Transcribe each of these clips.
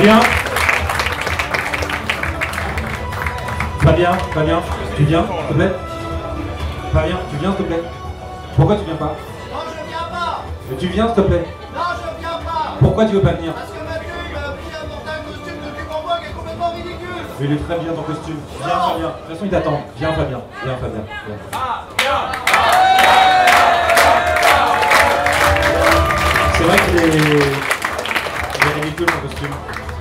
Fabien. Fabien, Fabien, tu viens, s'il te plaît. Fabien, tu viens, s'il te plaît. Pourquoi tu viens pas? Non, je viens pas. Mais tu viens, s'il te plaît. Non, je viens pas. Pourquoi tu veux pas venir? Parce que Mathieu, il m'a pris à porter un costume de cube en bois qui est complètement ridicule. Mais il est très bien ton costume. Viens, Fabien. De toute façon, il t'attend. Viens, Fabien. Viens, Fabien. Viens. C'est vrai qu'il est ridicule ton costume.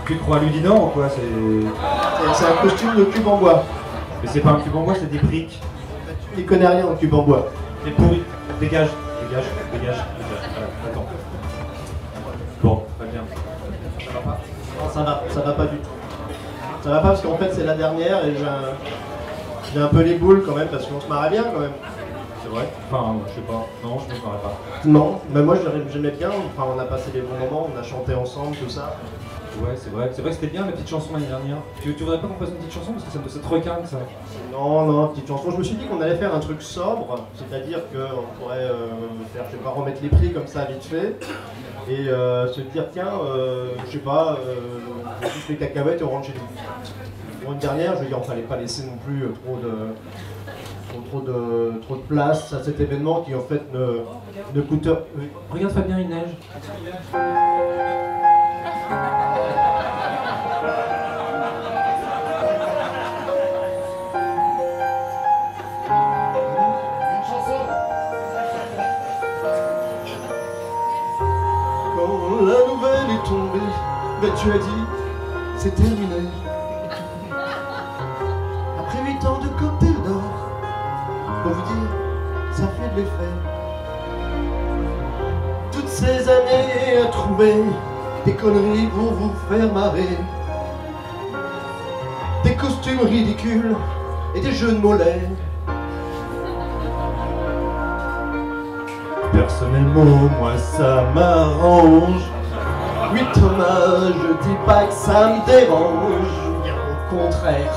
Tu te crois Ludinor ou quoi? C'est un costume de cube en bois. Mais c'est pas un cube en bois, c'est des briques. Il connaît rien en cube en bois. Des pourris. Dégage, dégage, dégage, dégage. Voilà, attends. Bon, Fabien. Ça va pas? Non, ça va pas du tout. Ça va pas parce qu'en fait c'est la dernière et j'ai un peu les boules quand même parce qu'on se marrait bien quand même. C'est vrai? Enfin, je sais pas. Non, je me paraît pas. Non, mais moi j'aimais bien, enfin on a passé des bons moments, on a chanté ensemble, tout ça. Ouais, c'est vrai que c'était bien la petite chanson l'année dernière. Tu voudrais pas qu'on fasse une petite chanson parce que ça te requinque ça? Non, petite chanson. Je me suis dit qu'on allait faire un truc sobre, c'est-à-dire qu'on pourrait faire, je sais pas, remettre les prix comme ça vite fait, et se dire tiens, je sais pas, on touche les cacahuètes et on rentre chez nous. Pour une dernière, je veux dire, on fallait pas laisser non plus trop de place à cet événement qui en fait ne coûte. Regarde Fabien, il neige. Quand la nouvelle est tombée, ben tu as dit, c'est terminé. Après 8 ans de cocktail d'or, pour vous dire, ça fait de l'effet. Toutes ces années à trouver des conneries pour vous faire marrer. Des costumes ridicules et des jeux de mollets. Personnellement, moi ça m'arrange. Oui Thomas, je dis pas que ça me dérange. Bien au contraire,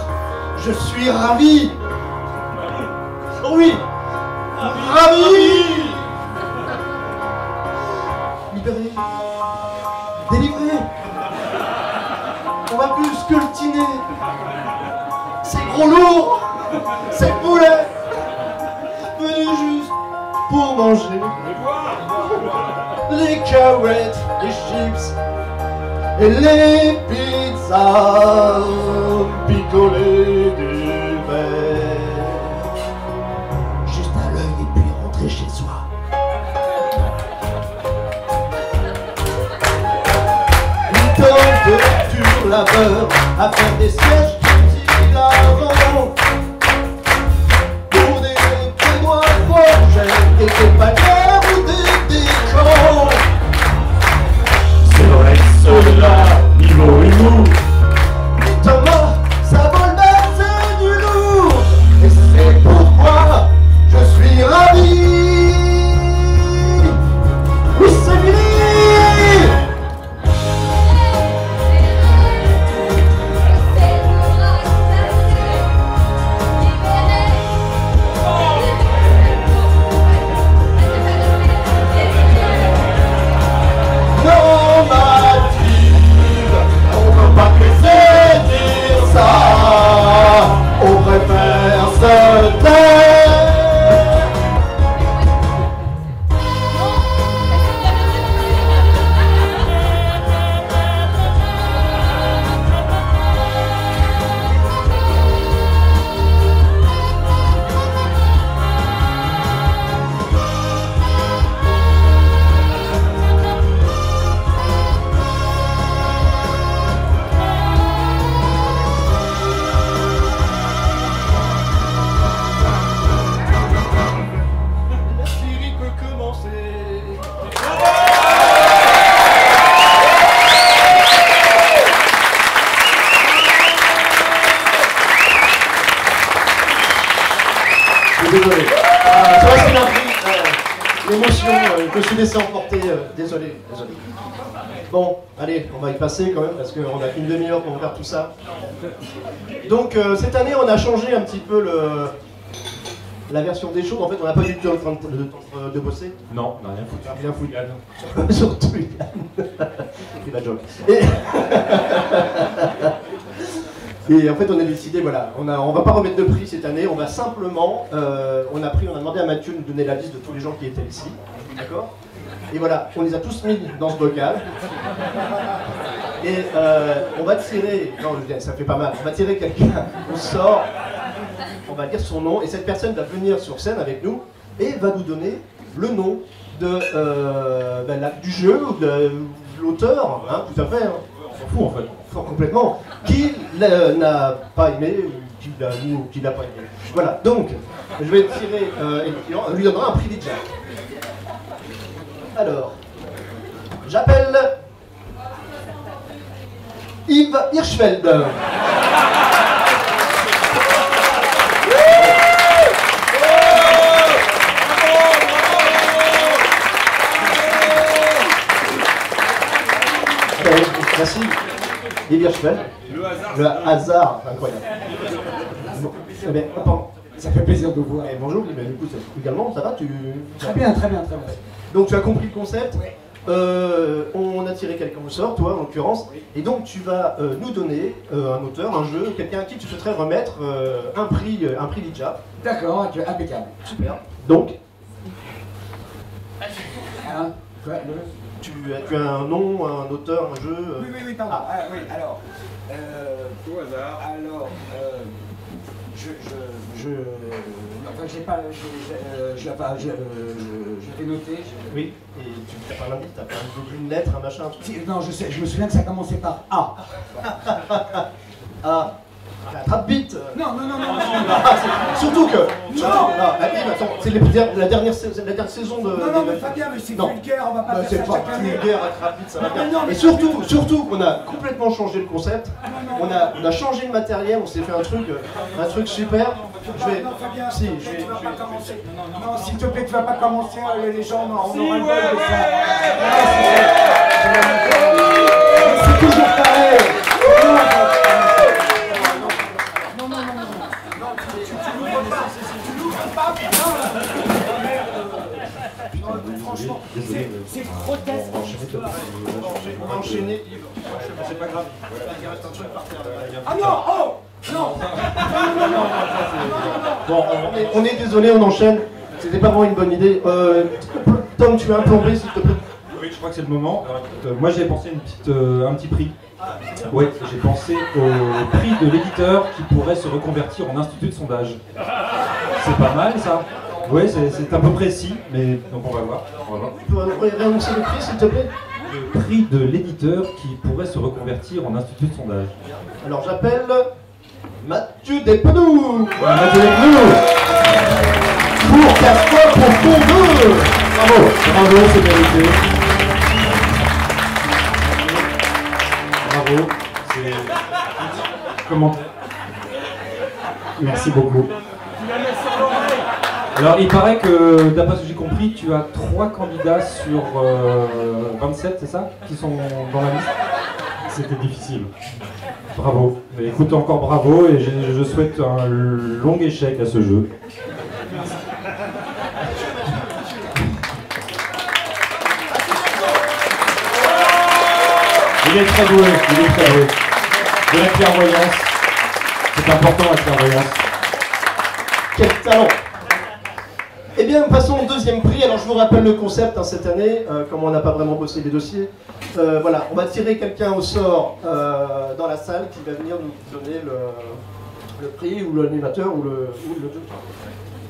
je suis ravi. Oui, ravi. Libéré, délivré. On va plus sculptiner. C'est gros lourd, c'est poulet. Venu juste pour manger. Les cacahuètes, les chips et les pizzas picolées du verre. Juste à l'œil et puis rentrer chez soi. Une tonne de lecture laveur à faire des sièges hilarants. Pour des témoins forgés et des bannières ou des décors. C'est vrai que ceux-là, niveau humour. Thomas, ça vole même, c'est du lourd. Et c'est pourquoi je suis ravi. Oui, c'est fini. Non, Mathilde, on peut pas te laisser dire ça. On préfère se taire. La série peut commencer. Je suis désolé. C'est vrai qu'il a pris l'émotion, je me suis laissé emporter. Désolé. Bon, allez, on va y passer quand même parce qu'on a qu'une demi-heure pour faire tout ça. Donc cette année, on a changé un petit peu la version des choses, en fait, on n'a pas du tout en train de bosser. Non, on n'a rien foutu. Bien foutu. Surtout Yann. C'est la joke. Et en fait, on a décidé, voilà, on va pas remettre de prix cette année, on va simplement, on a demandé à Mathieu de nous donner la liste de tous les gens qui étaient ici, d'accord? Et voilà, on les a tous mis dans ce bocal. Et on va tirer, non, ça fait pas mal, on va tirer quelqu'un au sort, on va dire son nom, et cette personne va venir sur scène avec nous et va nous donner le nom de, du jeu ou de l'auteur, hein, tout à fait. Hein. On s'en fout en fait. Complètement, qui n'a pas aimé ou qui l'a pas aimé. Voilà, donc je vais tirer on lui donnera un prix DJ. Alors, j'appelle Yves Hirschfeld. Merci. Yves Hirschfeld. Le hasard, incroyable. Bon, eh bien, Ça fait plaisir de vous voir. bonjour, du coup, également, ça va Très bien, très bien, très bien. Donc tu as compris le concept. Oui. On a tiré quelqu'un au sort, toi en l'occurrence, et donc tu vas nous donner un auteur, un jeu, quelqu'un à qui tu souhaiterais remettre un prix Lidja. D'accord, impeccable. Super. Donc, Hein tu as un nom, un auteur, un jeu. Oui, pardon. Ah, oui, alors. Au hasard. Alors, enfin, j'ai pas. Je l'avais noté. Oui. Et tu n'as pas l'indice, tu n'as pas une lettre, un machin, un truc. Si, non, je sais, je me souviens que ça commençait par A. Ah. Attrape-bite. Non. Surtout que. Non. Attends, c'est la dernière saison de. Non, mais Fabien, mais c'est Non. vulgaire, on va pas C'est faire ça pas chaque année. vulgaire, attrape-vite, ça va bien. Non, mais Et surtout qu'on a complètement changé le concept. On a changé le matériel, on s'est fait un truc super. Je vais. Non, Fabien, Si, tu vas pas commencer. Non, s'il te plaît, tu vas pas commencer, les gens, on aura le bol de ça. C'est toujours pareil. Franchement, c'est grotesque. On va enchaîner. C'est pas grave. Il reste un truc par terre. Ah non, oh non. Bon, on est désolé, on enchaîne. C'était pas vraiment une bonne idée. Tom, tu as un plombé, s'il te plaît. Oui, je crois que c'est le moment. Alors, écoute, moi j'ai pensé un petit prix. Oui, j'ai pensé au prix de l'éditeur qui pourrait se reconvertir en institut de sondage. C'est pas mal ça. Oui, c'est un peu précis, mais donc on va voir. Tu peux réannoncer le prix, s'il te plaît? Le prix de l'éditeur qui pourrait se reconvertir en institut de sondage. Alors j'appelle Mathieu Despenous. Mathieu Despenous. Pour Casse-toi pour ton 2. Bravo, c'est mérité. Bravo, c'est... Commentaire. Merci beaucoup. Alors, il paraît que, d'après ce que j'ai compris, tu as 3 candidats sur 27, c'est ça? Qui sont dans la liste? C'était difficile. Bravo. Mais écoute, encore bravo, et je souhaite un long échec à ce jeu. Il est très doué, De la clairvoyance. C'est important la clairvoyance. Quel talent! Eh bien, passons au deuxième prix. Alors, je vous rappelle le concept cette année, comme on n'a pas vraiment bossé les dossiers. Voilà, on va tirer quelqu'un au sort dans la salle qui va venir nous donner le prix, ou l'animateur, ou le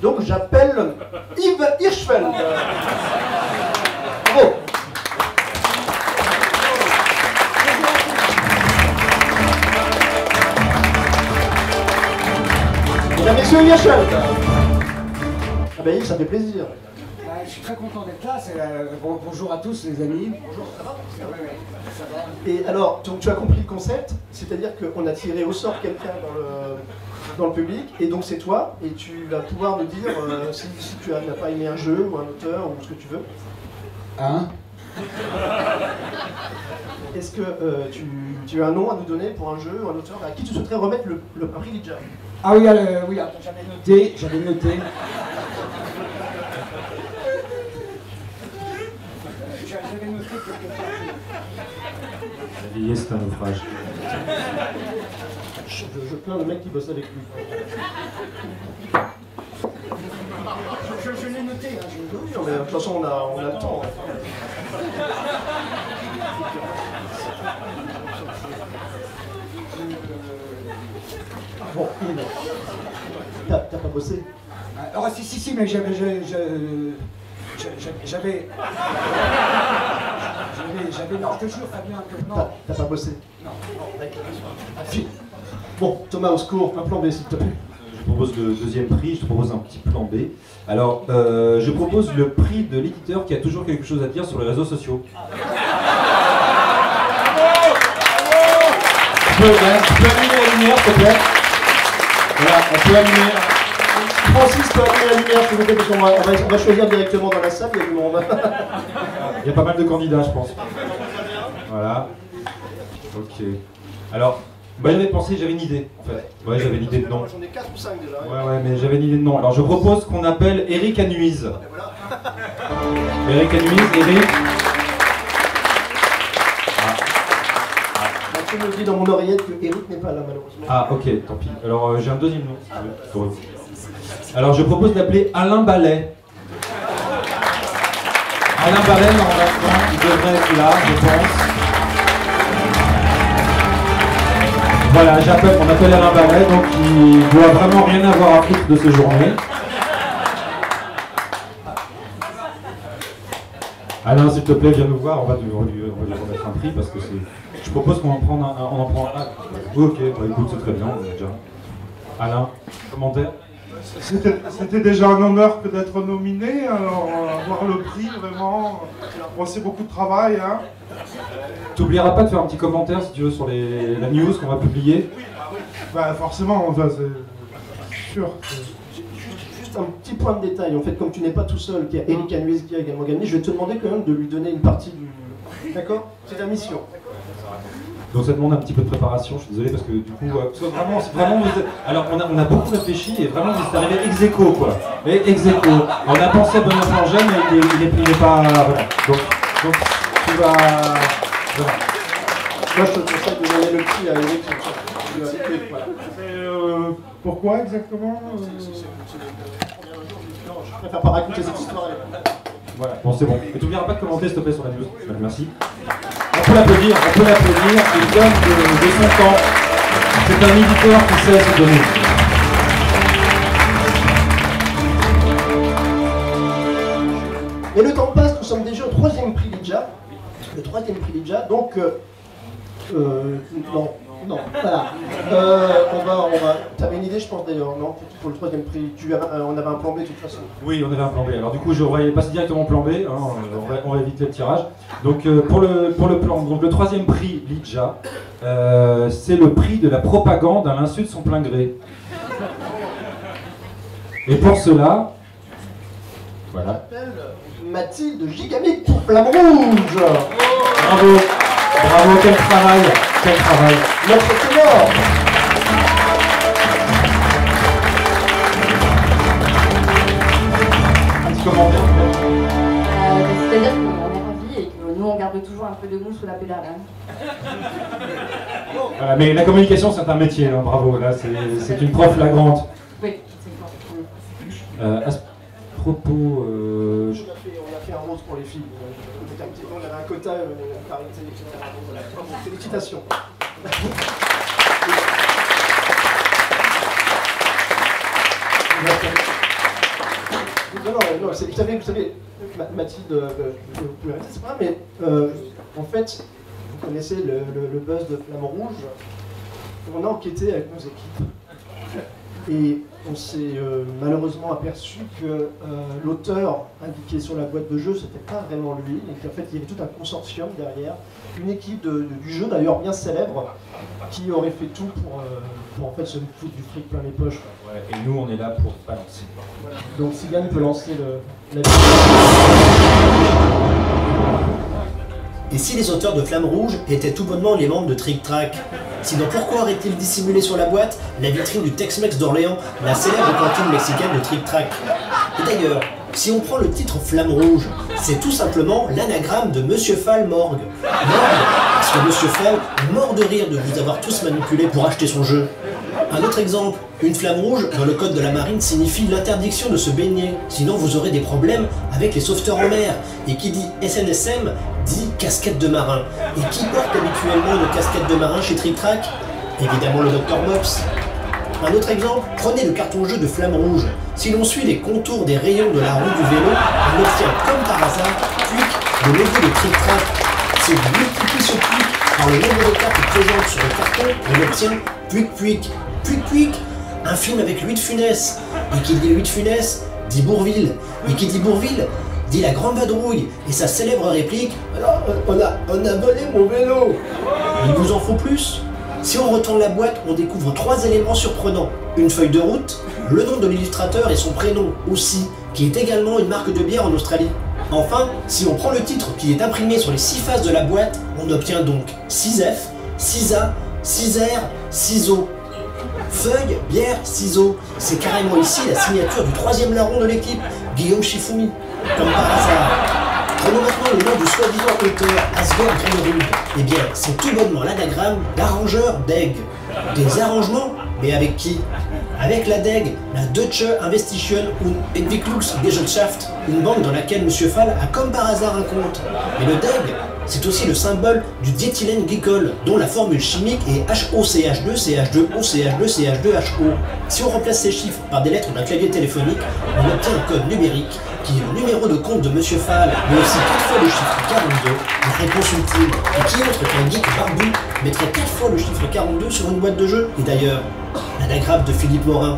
Donc, j'appelle Yves Hirschfeld. Bravo! Mesdames, Messieurs, Hirschfeld. Ah ben Yves, ça fait plaisir. Je suis très content d'être là. Bonjour à tous les amis. Bonjour, ça va? Oui, ça va. Et alors, donc, tu as compris le concept, c'est-à-dire qu'on a tiré au sort quelqu'un dans le public, et donc c'est toi, et tu vas pouvoir nous dire si tu n'as pas aimé un jeu, ou un auteur, ou ce que tu veux. Hein? Est-ce que tu as un nom à nous donner pour un jeu ou un auteur à qui tu souhaiterais remettre le prix Lidja? Ah oui, oui, attends, j'avais noté. J'avais noté quelque part. La vieillesse, c'est un naufrage. Je plains le mec qui bosse avec lui. Je l'ai noté, hein, Oui, mais de toute façon, on a le temps. Bon, t'as pas bossé? Oh, si, mais j'avais non, je te jure, Fabien, que non. T'as pas bossé? Non. Si. Bon, Thomas, au secours, un plan B, s'il te plaît. Je propose le deuxième prix, je te propose un petit plan B. Alors, je propose le prix de l'éditeur qui a toujours quelque chose à dire sur les réseaux sociaux. Tu peux allumer la lumière, s'il te plaît? Voilà, on peut allumer. Francis peut allumer la lumière, s'il vous plaît, parce qu'on va choisir directement dans la salle, il y a du monde. Il y a pas mal de candidats, je pense. Voilà. Ok. Alors, bah, j'avais pensé, j'avais une idée, en fait. Ouais, j'avais une idée de nom. J'en ai 4 ou 5 déjà. Ouais, mais j'avais une idée de nom. Alors, je propose qu'on appelle Eric Anuise. Eric Anuise, Eric. Tu me dis dans mon oreillette que Eric n'est pas là, malheureusement. Ah, ok, tant pis. Alors, j'ai un deuxième nom, si tu veux. Alors, je propose d'appeler Alain Ballet. Alain Ballet, normalement, il devrait être là, je pense. Voilà, on appelle Alain Ballet, donc il doit vraiment rien avoir à foutre de ces journées. Alain, s'il te plaît, viens nous voir, on va lui remettre un prix parce que c'est... Je propose qu'on en prenne un. Ok, bah écoute, c'est très bien, on est déjà. Alain, commentaire? C'était déjà un honneur que d'être nominé, alors avoir le prix, vraiment, bon, c'est beaucoup de travail. Hein. T'oublieras pas de faire un petit commentaire si tu veux sur la news qu'on va publier. Bah forcément, c'est sûr. Juste un petit point de détail, en fait, comme tu n'es pas tout seul, qu'il y a Eric Anuise qui a également gagné, je vais te demander quand même de lui donner une partie du... D'accord? C'est ta mission. Donc ça demande un petit peu de préparation, je suis désolé parce que du coup, c'est vraiment alors on a beaucoup réfléchi et vraiment vous êtes arrivé ex aequo quoi. Et ex aequo. On a pensé à Benoît Frangin mais il est pas... Voilà. Donc tu vas... Voilà. Moi je te conseille de donner le prix à Eric. Voilà. Pourquoi exactement Je préfère pas raconter cette histoire. Voilà, bon c'est bon. Et tu n'oublieras pas de commenter s'il te plaît sur la news. Merci. On peut l'applaudir, il donne de son temps. C'est un éditeur qui sait se donner. Et le temps passe, nous sommes déjà au 3e prix Lidja. Le 3e prix Lidja, donc... non, voilà. T'avais une idée, je pense d'ailleurs, non? Pour le 3e prix, on avait un plan B de toute façon. Oui, on avait un plan B. Alors du coup, je vais passer directement au plan B. Hein, on va éviter le tirage. Donc pour le plan, donc le 3e prix Lidja, c'est le prix de la propagande à l'insu de son plein gré. Et pour cela, voilà. On appelle Mathilde Gigamic pour Flamme Rouge. Bravo, bravo, quel travail, quel travail. Notre ténor. Un petit commentaire. C'est-à-dire qu'on est ravis et que nous on garde toujours un peu de mou sous la pédale. Hein. Voilà, mais la communication c'est un métier, hein, bravo, là c'est une preuve flagrante. Oui, c'est fort. À ce propos, On a fait un rose pour les filles. On avait un quota parité, etc. Voilà. Félicitations. Non, vous savez, Mathilde, vous pouvez arrêter, c'est pas grave, mais en fait, vous connaissez le buzz de Flamme Rouge. On a enquêté avec nos équipes. Et on s'est malheureusement aperçu que l'auteur indiqué sur la boîte de jeu, c'était pas vraiment lui, et qu'en fait il y avait tout un consortium derrière, une équipe du jeu d'ailleurs bien célèbre, qui aurait fait tout pour en fait se foutre du fric plein les poches. ouais, et nous on est là pour balancer. Voilà. Donc Sigan peut lancer la Et si les auteurs de Flamme Rouge étaient tout bonnement les membres de Trick Track? Sinon pourquoi aurait-il dissimulé sur la boîte la vitrine du Tex-Mex d'Orléans, la célèbre cantine mexicaine de Trick Track? Et d'ailleurs, si on prend le titre Flamme Rouge, c'est tout simplement l'anagramme de Monsieur Fall Morgue. Morgue, parce que Monsieur Fall est mort de rire de vous avoir tous manipulé pour acheter son jeu. Un autre exemple, une flamme rouge dans le code de la marine signifie l'interdiction de se baigner, sinon vous aurez des problèmes avec les sauveteurs en mer. Et qui dit SNSM dit casquette de marin. Et qui porte habituellement une casquette de marin chez Trick Track? Évidemment le Dr Mops. Un autre exemple, prenez le carton-jeu de Flamme Rouge. Si l'on suit les contours des rayons de la roue du vélo, on obtient comme par hasard, Puic, le logo de Trick Track. Si vous multipliez ce Puic par le nombre de cartes présentes sur le carton, on obtient Puic Puic. Puic Puic, un film avec Louis de Funès. Et qui dit Louis de Funès, dit Bourvil. Et qui dit Bourvil, dit la Grande Vadrouille. Et sa célèbre réplique, alors on a volé mon vélo. Il vous en faut plus? Si on retourne la boîte, on découvre 3 éléments surprenants. Une feuille de route, le nom de l'illustrateur et son prénom aussi, qui est également une marque de bière en Australie. Enfin, si on prend le titre qui est imprimé sur les 6 faces de la boîte, on obtient donc 6F, 6A, 6R, ciseaux. Feuille, bière, ciseaux. C'est carrément ici la signature du 3e larron de l'équipe, Guillaume Shifumi. Comme par hasard. Prenons maintenant le nom du soi-disant auteur Asgore Greenwood. Eh bien, c'est tout bonnement l'anagramme d'arrangeur d'EG. Des arrangements? Mais avec qui? Avec la DEG, la Deutsche Investition und Entwicklungsgesellschaft, une banque dans laquelle M. Fall a comme par hasard un compte. Mais le DEG, c'est aussi le symbole du diéthylène-glycol, dont la formule chimique est HOCH2, CH2O, CH2, CH2HO. Si on remplace ces chiffres par des lettres d'un clavier téléphonique, on obtient un code numérique qui est le numéro de compte de M. Fall, mais aussi 4 fois le chiffre 42, la réponse ultime. Et qui autre qu'un geek barbu mettrait 4 fois le chiffre 42 sur une boîte de jeu? Et d'ailleurs, l'anagramme de Philippe Morin,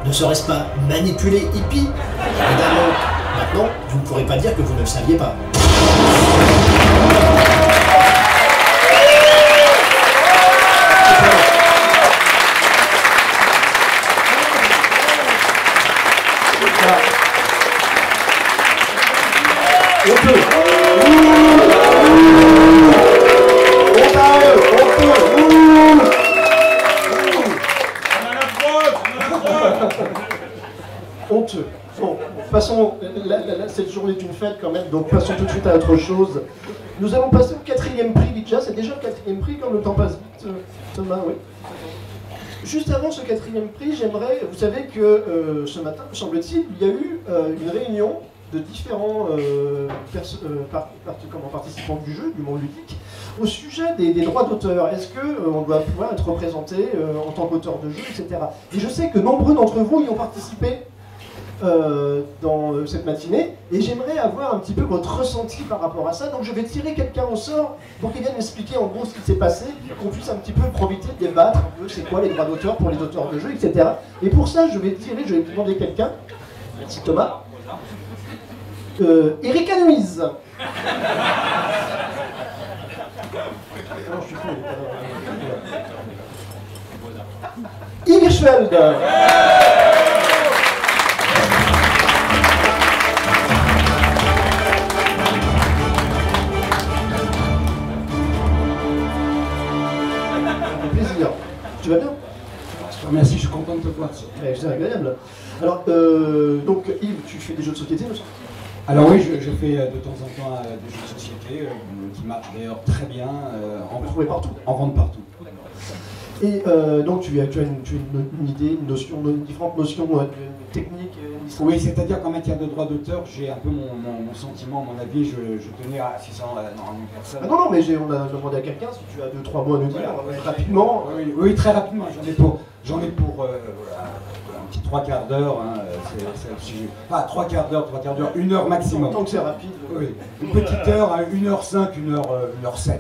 ne serait-ce pas manipuler hippie? Évidemment, maintenant, vous ne pourrez pas dire que vous ne le saviez pas. Honteux. Bon, passons, cette journée est une fête quand même, donc passons tout de suite à autre chose. Nous allons passer au 4e prix, Lidja, c'est déjà le 4e prix, comme le temps passe vite, Thomas, oui. Juste avant ce 4e prix, j'aimerais, vous savez que ce matin, me semble-t-il, il y a eu une réunion de différents participants du jeu, du monde ludique, au sujet des droits d'auteur. Est-ce qu'on doit pouvoir être représenté en tant qu'auteur de jeu, etc. Et je sais que nombreux d'entre vous y ont participé dans cette matinée, et j'aimerais avoir un petit peu votre ressenti par rapport à ça. Donc je vais tirer quelqu'un au sort pour qu'il vienne m'expliquer en gros ce qui s'est passé, qu'on puisse un petit peu profiter, débattre un peu c'est quoi les droits d'auteur pour les auteurs de jeux, etc. Et pour ça, je vais demander quelqu'un. Merci Thomas. Eric Anuise. Yves Hirschfeld. Plaisir. Tu vas bien? Je te remercie, je suis content de te voir. C'est agréable. Alors, donc Yves, tu fais des jeux de société, me semble? Alors oui, je fais de temps en temps des jeux de société qui marchent d'ailleurs très bien On peut trouver partout. en vente partout. Et donc tu as une idée, une notion, différentes notions techniques. Oui, c'est-à-dire qu'en matière de droit d'auteur, j'ai un peu mon sentiment, mon avis, je tenais à 600 une personne. Ah non, mais on a demandé à quelqu'un si tu as 2-3 mots à nous dire, rapidement. Oui, très rapidement, j'en ai pour un petit 3 quarts d'heure, hein, c'est le sujet. Pas 3 quarts d'heure, 1 heure maximum. Tant que c'est rapide. Oui, une petite heure, 1h05, 1h07.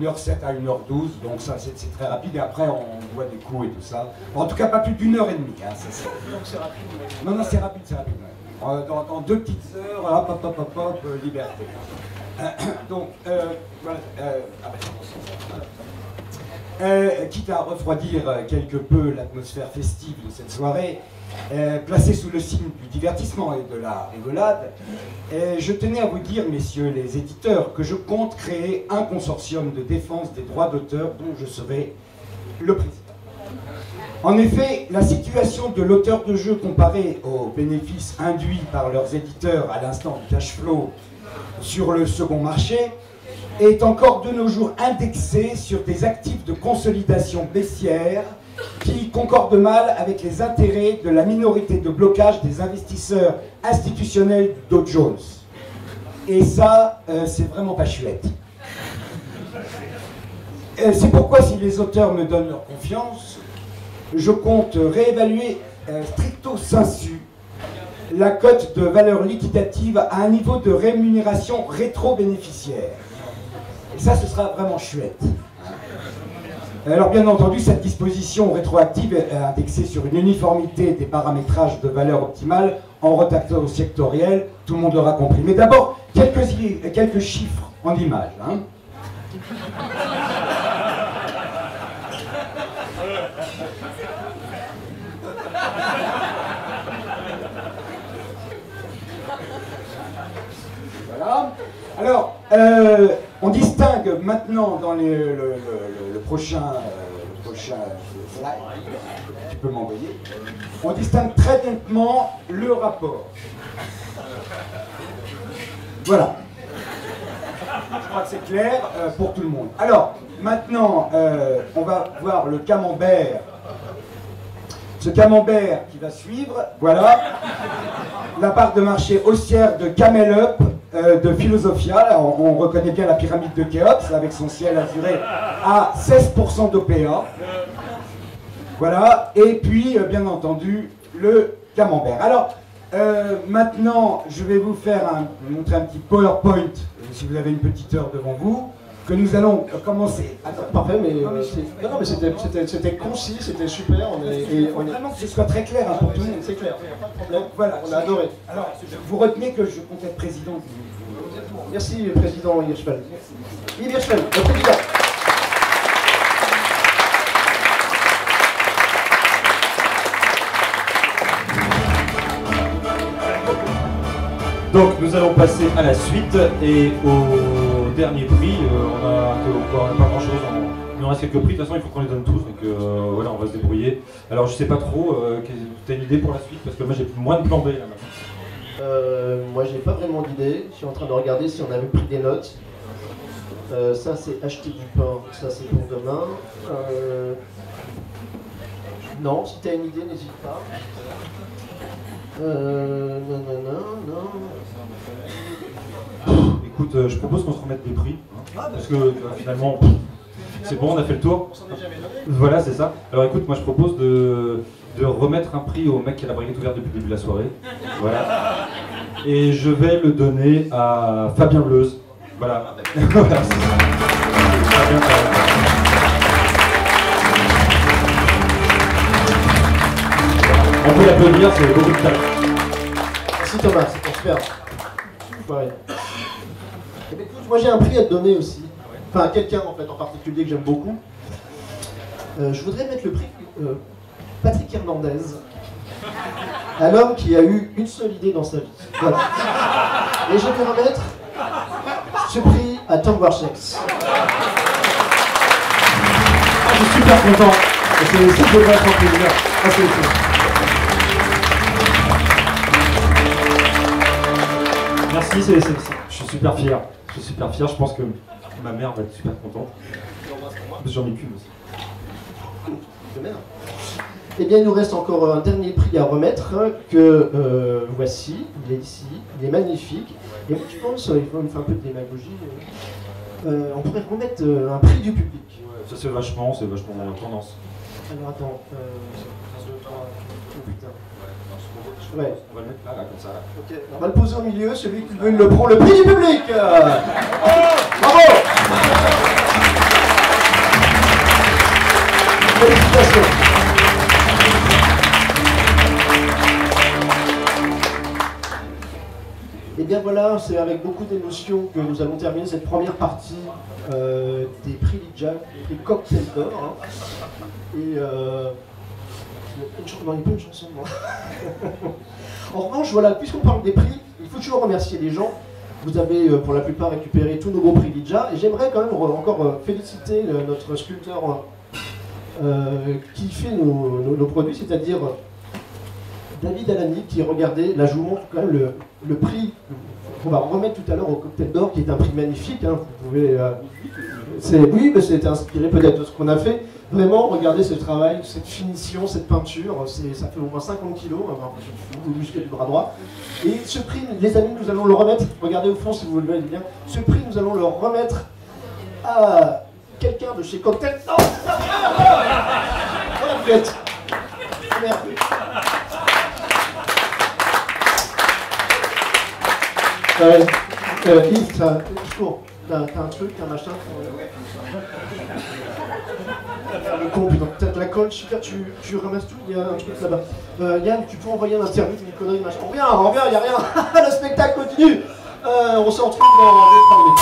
1h07 à 1h12, donc ça c'est très rapide, et après on voit des coups et tout ça. En tout cas, pas plus d'1h30. Hein, Donc c'est rapide. Non, c'est rapide, c'est rapide. Ouais. Dans 2 petites heures, hop, liberté. Donc, voilà. Quitte à refroidir quelque peu l'atmosphère festive de cette soirée, placé sous le signe du divertissement et de la rigolade. Et je tenais à vous dire, messieurs les éditeurs, que je compte créer un consortium de défense des droits d'auteur dont je serai le président. En effet, la situation de l'auteur de jeu comparée aux bénéfices induits par leurs éditeurs à l'instant du cash flow sur le second marché est encore de nos jours indexée sur des actifs de consolidation baissière qui concordent mal avec les intérêts de la minorité de blocage des investisseurs institutionnels du Dow Jones. Et ça, c'est vraiment pas chouette. C'est pourquoi, si les auteurs me donnent leur confiance, je compte réévaluer stricto sensu la cote de valeur liquidative à un niveau de rémunération rétro-bénéficiaire. Et ça, ce sera vraiment chouette. Alors bien entendu, cette disposition rétroactive est indexée sur une uniformité des paramétrages de valeur optimale en rotateur sectoriel, tout le monde l'aura compris. Mais d'abord, quelques chiffres en images. Hein. Voilà. Alors, on distingue maintenant dans le prochain slide, tu peux m'envoyer, on distingue très nettement le rapport. Voilà. Je crois que c'est clair pour tout le monde. Alors, maintenant, on va voir le camembert. Ce camembert qui va suivre, voilà, la part de marché haussière de Camel Up, de Philosophia. Alors, on reconnaît bien la pyramide de Khéops avec son ciel azuré à 16% d'OPA. Voilà, et puis bien entendu le camembert. Alors maintenant je vais vous montrer un petit PowerPoint, si vous avez une petite heure devant vous, que nous allons commencer. Attends, parfait, mais c'était concis, c'était super. On est vraiment que ce soit très clair hein, pour tout le monde. C'est clair. Donc, voilà, on a adoré. Alors, vous retenez que je compte être président. Merci, président Hirschfeld. Yves Hirschfeld, le président. Donc nous allons passer à la suite et au dernier prix. On n'a pas grand chose, il nous reste quelques prix, de toute façon il faut qu'on les donne tous, donc voilà, on va se débrouiller. Alors je sais pas trop, tu as une idée pour la suite? Parce que moi j'ai moins de plan B là maintenant. Moi j'ai pas vraiment d'idée, je suis en train de regarder si on avait pris des notes. Ça c'est acheter du pain, ça c'est pour demain. Non, si tu as une idée, n'hésite pas. Non. Écoute, je propose qu'on se remette des prix, hein, parce que finalement, c'est bon, on a fait le tour. Voilà, c'est ça. Alors écoute, moi je propose de remettre un prix au mec qui a la braguette ouverte depuis le début de la soirée. Voilà. Et je vais le donner à Fabien Bleuze. Voilà. Voilà, c'est ça. Fabien, on peut l'applaudir, c'est beaucoup de talent. Merci Thomas, c'est super. Ouais. Et bien, écoute, moi j'ai un prix à te donner aussi. Enfin, à quelqu'un en fait en particulier que j'aime beaucoup. Je voudrais mettre le prix Patrick Hernandez, un homme qui a eu une seule idée dans sa vie. Voilà. Et je vais remettre ce prix à Tom Warchex. Je suis super content. C'est vraiment plaisir. Merci, je suis super fier. Je pense que ma mère va être super contente. J'en ai qu'une aussi. De même. Eh bien, il nous reste encore un dernier prix à remettre, que voici, il est ici, il est magnifique. Et moi, je pense, il faut me faire un peu de démagogie, on pourrait remettre un prix du public. Ouais, ça c'est vachement tendance. Alors attends, 1, 2, 3, oh putain. Ouais. On va le mettre là, comme ça. Là. Ok, on va le poser au milieu, celui qui veut le prend le prix du public. Bravo. Félicitations. Et bien voilà, c'est avec beaucoup d'émotion que nous allons terminer cette première partie des prix Lidja, des prix Cocktail d'or. Hein. Et Non, il n'y a pas une chanson, moi. En revanche, voilà, puisqu'on parle des prix, il faut toujours remercier les gens. Vous avez pour la plupart récupéré tous nos beaux prix Lidja, et j'aimerais quand même encore féliciter notre sculpteur qui fait nos produits, c'est-à-dire David Alani, qui, regardez, là je vous montre quand même le prix qu'on va remettre tout à l'heure au Cocktail d'Or, qui est un prix magnifique, hein, vous pouvez... oui, mais c'était inspiré peut-être de ce qu'on a fait. Vraiment, regardez ce travail, cette finition, cette peinture, ça fait au moins 50 kilos, vous musclez du bras droit. Et ce prix, les amis, nous allons le remettre, regardez au fond si vous le voyez bien, ce prix, nous allons le remettre à quelqu'un de chez Cocktail. Non, voilà, vous êtes. Merde. Yves, t'as un truc, un machin. Le con, putain, t'as de la colle, super, tu ramasses tout, il y a un truc là-bas. Yann, tu peux envoyer un interview, une connerie, machin. On revient, il n'y a rien. Le spectacle continue. On se retrouve dans 2-3 minutes.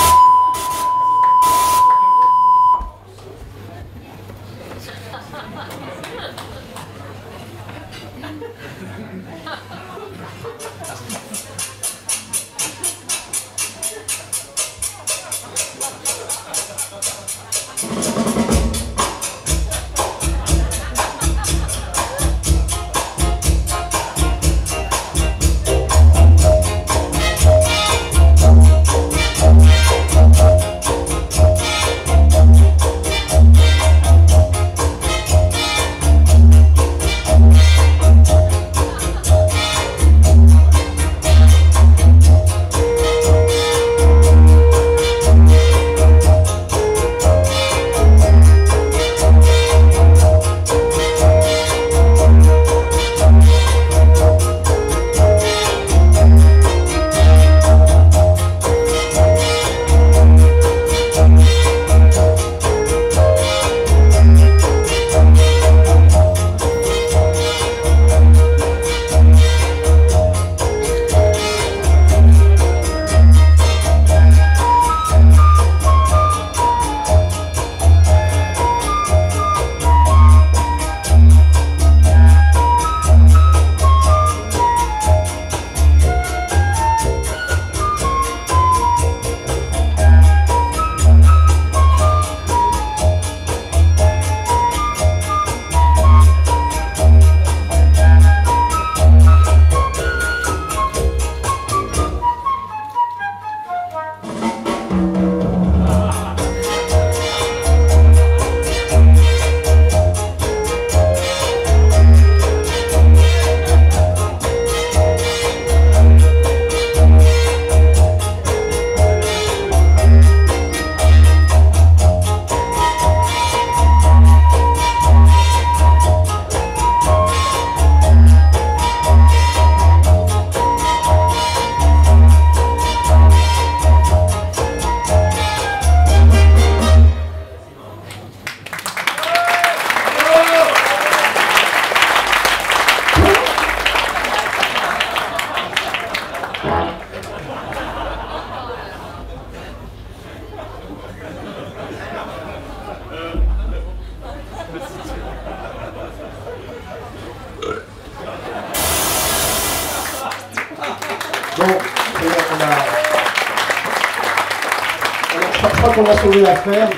On a sauvé l'affaire.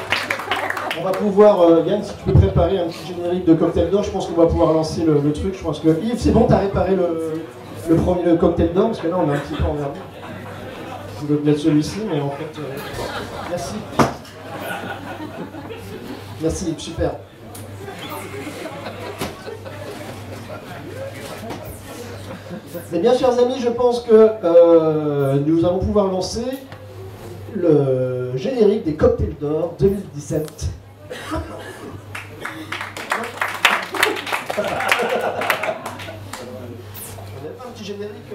On va pouvoir, Yann, si tu peux préparer un petit générique de Cocktail d'Or, je pense qu'on va pouvoir lancer le truc. Je pense que Yves, c'est bon, t'as réparé le Cocktail d'Or, parce que là on est un petit peu emmerdé. Je voulais mettre celui-ci, mais en fait, merci. Merci Yves, super. Mais bien, chers amis, je pense que nous allons pouvoir lancer le générique des Cocktails d'Or 2017. On n'a pas un petit générique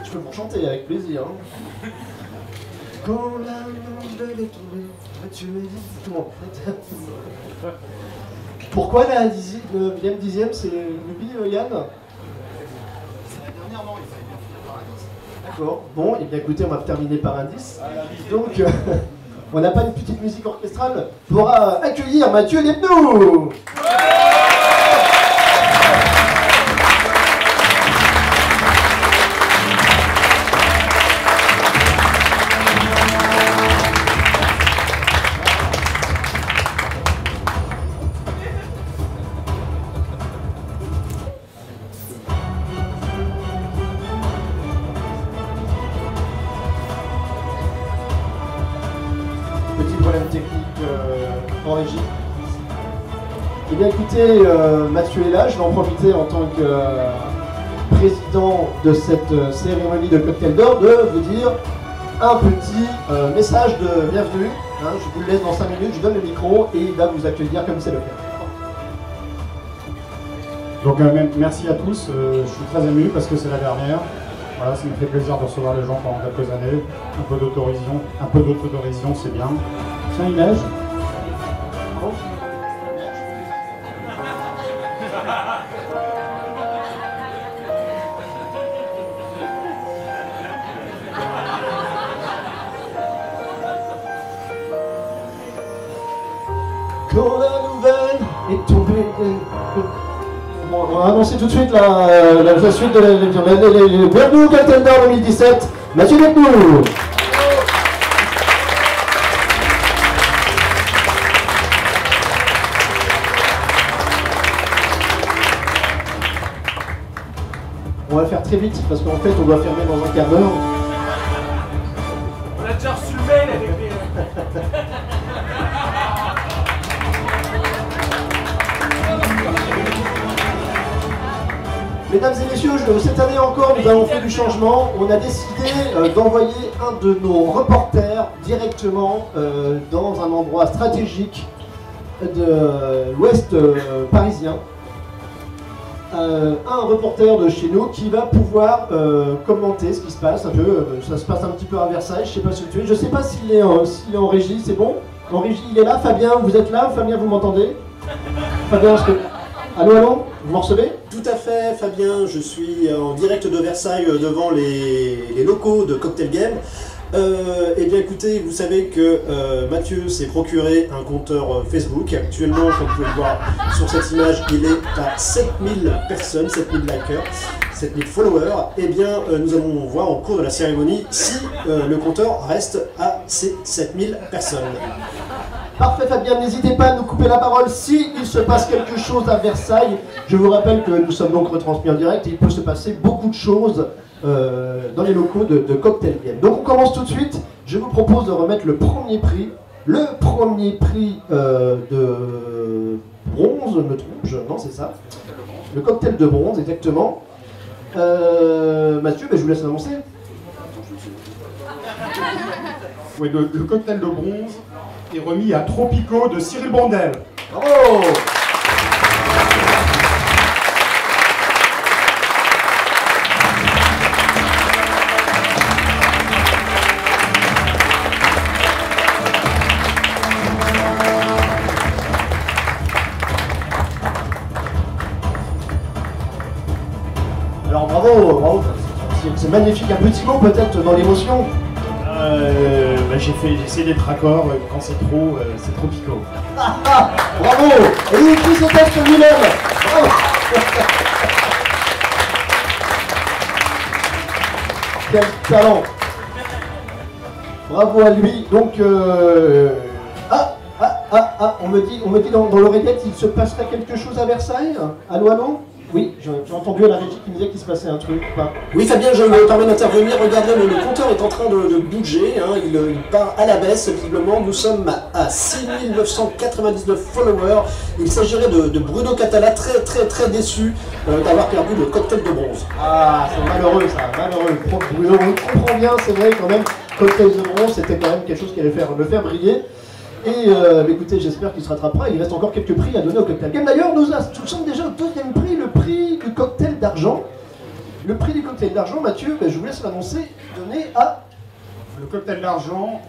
Je peux m'en chanter avec plaisir. Hein. Quand la de les tomber, tu es tout le monde. Pourquoi la 9e, c'est Nubi, Yann? D'accord. Bon, et bien écoutez, on va terminer par un 10. Donc, on n'a pas une petite musique orchestrale pour accueillir Mathieu Despnous. en régie. Eh bien écoutez, Mathieu est là, je vais en profiter en tant que président de cette cérémonie de cocktail d'or de vous dire un petit message de bienvenue. Hein, je vous le laisse dans 5 minutes, je donne le micro et il va vous accueillir comme c'est le faire. Donc merci à tous, je suis très ému parce que c'est la dernière. Voilà, ça me fait plaisir de recevoir les gens pendant quelques années. Un peu d'autodérision, c'est bien. Tiens, il neige. Quand la nouvelle est tombée. Bon, on va annoncer tout de suite la suite de l'émission. Bienvenue au Cocktail d'Or 2017, Mathieu avec nous. On va le faire très vite parce qu'en fait on doit fermer dans un quart d'heure. On a déjà reçu le mail avec Mesdames et messieurs, cette année encore, nous avons fait du changement. On a décidé d'envoyer un de nos reporters directement dans un endroit stratégique de l'ouest parisien. Un reporter de chez nous qui va pouvoir commenter ce qui se passe un peu. Ça se passe un petit peu à Versailles, je ne sais pas si tu es. Je ne sais pas s'il est en régie, c'est bon? En régie, il est là. Fabien, vous êtes là? Fabien, vous m'entendez? Fabien, est-ce que... Allô, allô? Vous m'en recevez? Tout à fait, Fabien, je suis en direct de Versailles devant les locaux de Cocktail Game. Eh bien écoutez, vous savez que Mathieu s'est procuré un compteur Facebook. Actuellement, comme vous pouvez le voir sur cette image, il est à 7000 personnes, 7000 likers, 7000 followers. Eh bien, nous allons voir au cours de la cérémonie si le compteur reste à ces 7000 personnes. Parfait Fabien, n'hésitez pas à nous couper la parole si il se passe quelque chose à Versailles. Je vous rappelle que nous sommes donc retransmis en direct et il peut se passer beaucoup de choses dans les locaux de Cocktail Game. Donc on commence tout de suite. Je vous propose de remettre le premier prix. Le premier prix de bronze, me trompe-je? Non, c'est ça. Le cocktail de bronze, exactement. Mathieu, je vous laisse l'annoncer. Oui, le cocktail de bronze est remis à Tropico de Cyril Brandel. Bravo! Alors bravo, bravo, c'est magnifique. Un petit mot peut-être dans l'émotion. J'ai essayé d'être raccord, quand c'est trop piquant. Bravo! Et il écrit ses textes lui-même. Bravo. Quel talent! Bravo à lui. Donc, on me dit dans l'oreillette, il se passerait quelque chose à Versailles? Allô, allô? Oui, j'ai entendu à la régie qui me disait qu'il se passait un truc. Pas. Oui Fabien, je me permets d'intervenir. Regardez, le compteur est en train de bouger, hein. Il part à la baisse, visiblement. Nous sommes à 6999 followers. Il s'agirait de Bruno Catala, très déçu d'avoir perdu le cocktail de bronze. Ah, c'est malheureux ça, malheureux. Bruno, on comprend bien, c'est vrai quand même, cocktail de bronze, c'était quand même quelque chose qui allait le faire briller. Et écoutez, j'espère qu'il se rattrapera. Il reste encore quelques prix à donner au Cocktail Game. D'ailleurs, nous sommes déjà au deuxième prix, le prix du cocktail d'argent. Le prix du cocktail d'argent, Mathieu, je vous laisse l'annoncer, donné à... Le cocktail d'argent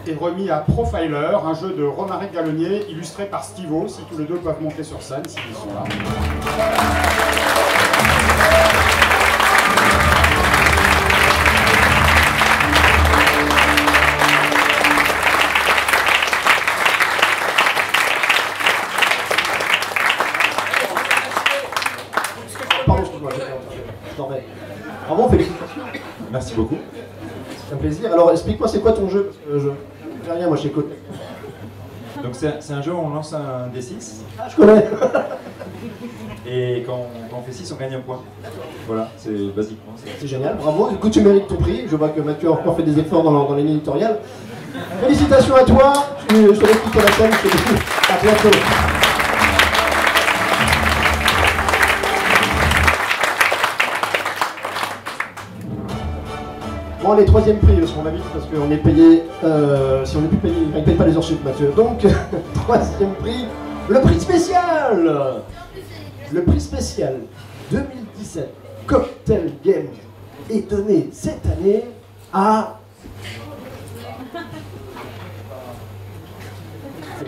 est remis à Profiler, un jeu de Romaric Gallonnier, illustré par Stivo, si tous les deux peuvent monter sur scène, s'ils sont là. Bravo, félicitations. Merci beaucoup. C'est un plaisir. Alors, explique-moi, c'est quoi ton jeu? Je ne fais rien, moi, chez Côté. Donc, c'est un jeu où on lance un D6. Ah, je connais. Et quand on fait 6, on gagne un point. Voilà, c'est basiquement. C'est génial, bravo. Du coup, tu mérites ton prix. Je vois que Mathieu a encore fait des efforts dans l'éditorial. Félicitations à toi. Je te laisse quitter la scène. Je te dis à bientôt. Bon, allez, troisième prix, parce qu'on va vite, parce qu'on est payé, si on n'est plus payé, on ne paye pas les heures sup, Mathieu. Donc, troisième prix, le prix spécial. Le prix spécial 2017 Cocktail Game est donné cette année à...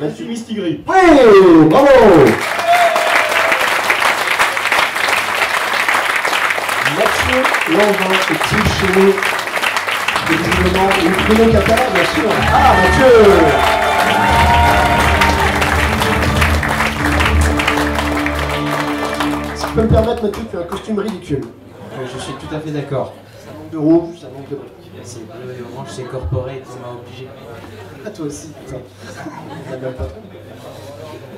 Mathieu Mistigri. Oui, bravo. Mathieu Lanvin est-il chez nous? Visiblement, le Bruno Catala, bien sûr. Ah, Mathieu! Si tu peux me permettre, Mathieu, tu as un costume ridicule. Je suis tout à fait d'accord. Ça manque de rouge, ça manque de bleu. C'est bleu et orange, c'est corporate, on m'a obligé. Ah, toi aussi, putain. La même patron.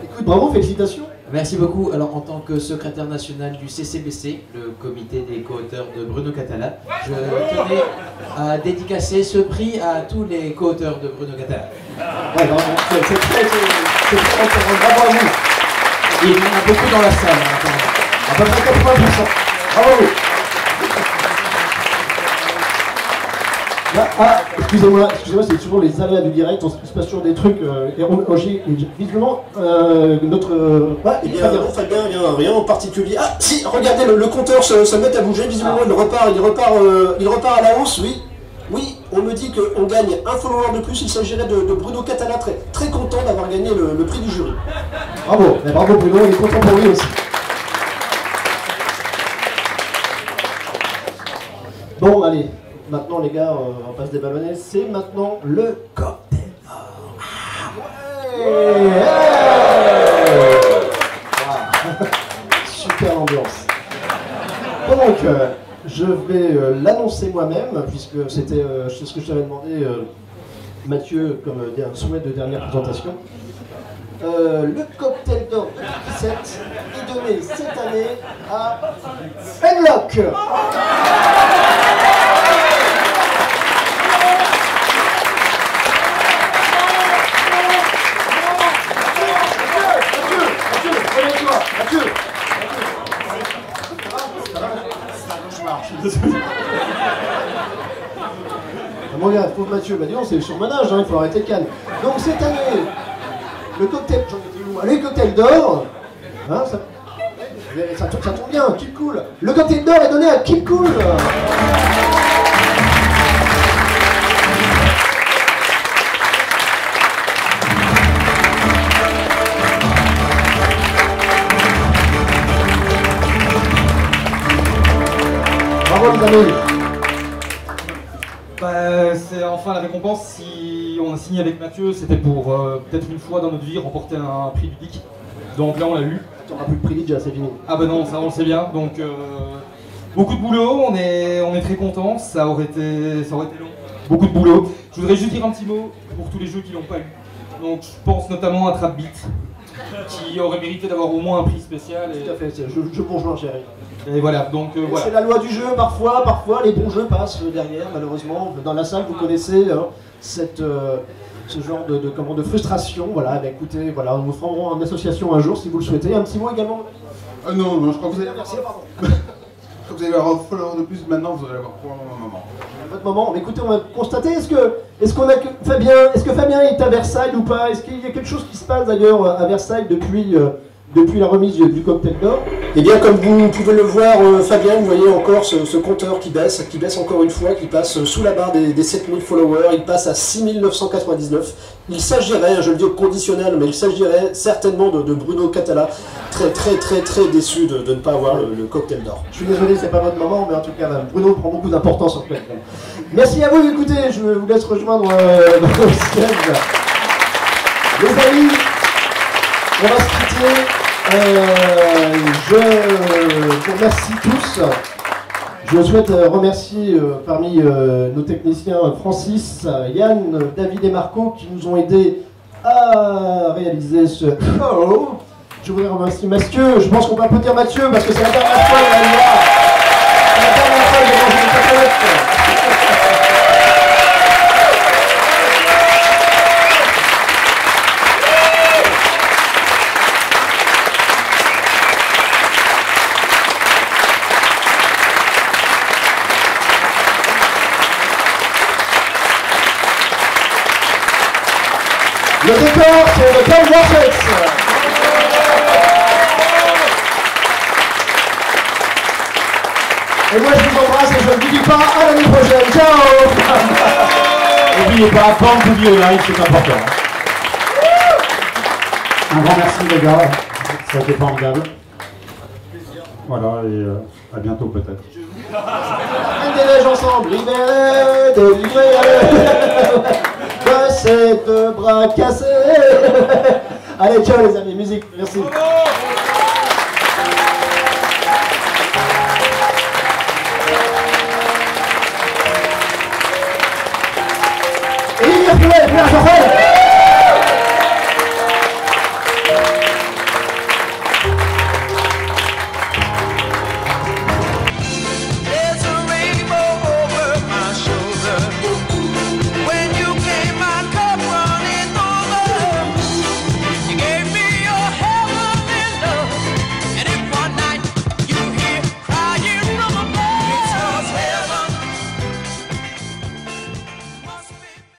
Écoute, bravo, félicitations. Merci beaucoup. Alors, en tant que secrétaire national du CCBC, le comité des co-auteurs de Bruno Catala, je tenais à dédicacer ce prix à tous les co-auteurs de Bruno Catala. Ouais, bravo, c'est très bravo à vous. Il y en a beaucoup dans la salle. Hein, à peu près 80%. Bravo. Ah, excusez-moi, c'est toujours les aléas du direct, il se passe toujours des trucs, et visiblement, notre... Eh bien, non, Fabien, rien en particulier. Ah, si, regardez, le compteur se met à bouger, visiblement, il repart à la hausse, oui. Oui, on me dit qu'on gagne un follower de plus, il s'agirait de Bruno Catala, très content d'avoir gagné le prix du jury. Bravo, bravo Bruno, il est content pour lui aussi. Bon, allez. Maintenant, les gars, on va pas se déballonner. C'est maintenant le cocktail d'or. Ah ouais, wow. Super ambiance. Donc, je vais l'annoncer moi-même, puisque c'était ce que je t'avais demandé, Mathieu, comme un souhait de dernière présentation. Le cocktail d'or 2017 est donné cette année à Henlock. Mon gars, pauvre Mathieu, bah dis donc, c'est le surmenage, hein, il faut arrêter le calme. Donc cette année, le cocktail, les cocktails d'or, hein, ça tombe bien, Keep Cool. Le cocktail d'or est donné à Keep Cool. Bravo les amis. Bah, c'est enfin la récompense. Si on a signé avec Mathieu, c'était pour peut-être une fois dans notre vie remporter un prix ludique. Donc là on l'a eu. T'auras plus de prix déjà, c'est fini. Ah bah non, ça on le sait bien. Donc beaucoup de boulot, on est très contents. Ça aurait été long. Beaucoup de boulot. Je voudrais juste dire un petit mot pour tous les jeux qui l'ont pas eu. Donc je pense notamment à Trapbeat, qui aurait mérité d'avoir au moins un prix spécial. Tout à fait, je vous rejoins, chérie. Et voilà, donc voilà. C'est la loi du jeu, parfois les bons jeux passent derrière, malheureusement. Dans la salle, vous connaissez ce genre de frustration. Voilà, bah, écoutez, voilà, nous ferons une association un jour si vous le souhaitez. Un petit mot également. Non, je crois que vous allez Merci, pardon. Vous allez avoir un follower de plus maintenant, vous allez avoir pour un moment. À votre moment, mais écoutez, on va constater, est-ce que Fabien est à Versailles ou pas? Est-ce qu'il y a quelque chose qui se passe d'ailleurs à Versailles depuis la remise du cocktail d'or? Eh bien, comme vous pouvez le voir, Fabien, vous voyez encore ce compteur qui baisse encore une fois, qui passe sous la barre des 7000 followers, il passe à 6999. Il s'agirait, je le dis au conditionnel, mais il s'agirait certainement de Bruno Catala, très déçu de ne pas avoir le cocktail d'or. Je suis désolé, c'est pas votre moment, mais en tout cas, Bruno prend beaucoup d'importance en fait. Merci à vous, écoutez, je vous laisse rejoindre le siège. Les amis, on va se quitter. Je vous remercie tous. Je souhaite remercier parmi nos techniciens Francis, Yann, David et Marco qui nous ont aidés à réaliser ce show. Je voudrais remercier Mathieu. Je pense qu'on peut applaudir Mathieu parce que c'est la dernière fois qu'il va le voir. C'est la dernière fois que j'ai mangé une cacahuète. Le décor, c'est le Paul Vortex. Et moi, je vous embrasse et je ne vous dis pas à l'année prochaine. Ciao. N'oubliez pas, bande publiée live, c'est important. Un grand merci les gars, ça a été formidable. Voilà, et à bientôt peut-être. On déneige ensemble, libérés, délivrés de ces deux bras cassés. Allez, ciao les amis, musique, merci. Et il y a plus la chanson.